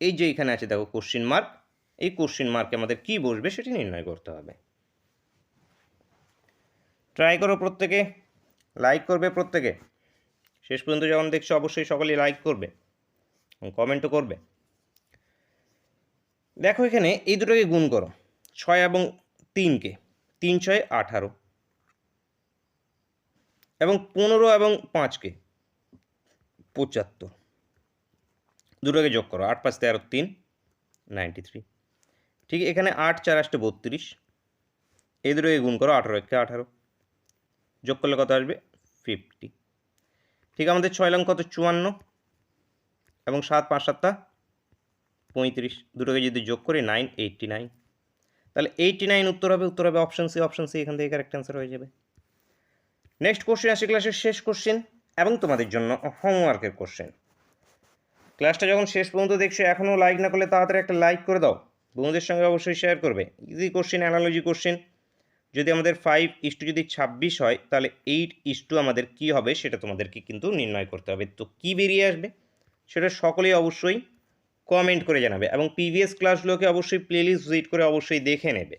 এই যে এখানে আছে দেখো কোশ্চিন মার্ক, এই কোশ্চিন মার্কে আমাদের কী বসবে সেটি নির্ণয় করতে হবে। ট্রাই করো প্রত্যেকে, লাইক করবে প্রত্যেকে, শেষ পর্যন্ত যখন দেখছো অবশ্যই সকলেই লাইক করবে এবং কমেন্টও করবে। দেখো এখানে এই দুটোকে গুণ করো, 6 এবং 3কে, 3 6 18 এবং 15 এবং 5কে 75, দুটোকে যোগ করো, 8 5 13 3 93। ঠিক এখানে 8 4 8 32, এই দুটোকে গুণ করো, 18 1 18, যোগ করলে কত আসবে 50। ঠিক আমাদের 6 লং কত 54 এবং 7 5 7 35, দুটোকে যদি যোগ করি 9 89, তাহলে 89 উত্তর হবে, উত্তর হবে অপশন সি, অপশন সি এখান থেকে কারেক্ট অ্যান্সার হয়ে যাবে। নেক্সট কোশ্চেন আসে ক্লাসের শেষ কোশ্চেন এবং তোমাদের জন্য হোমওয়ার্কের কোশ্চেন। ক্লাসটা যখন শেষ পর্যন্ত দেখছো এখনও লাইক না করলে তাড়াতাড়ি একটা লাইক করে দাও, বন্ধুদের সঙ্গে অবশ্যই শেয়ার করবে। Easy question, analogy question. যদি আমাদের 5:2 যদি 26 হয় তাহলে 8:2 আমাদের কী হবে সেটা তোমাদেরকে কিন্তু নির্ণয় করতে হবে। তো কী বেরিয়ে আসবে সেটা সকলেই অবশ্যই কমেন্ট করে জানাবে এবং প্রিভিয়াস ক্লাসগুলোকে অবশ্যই প্লেলিস্ট ভিজিট করে অবশ্যই দেখে নেবে।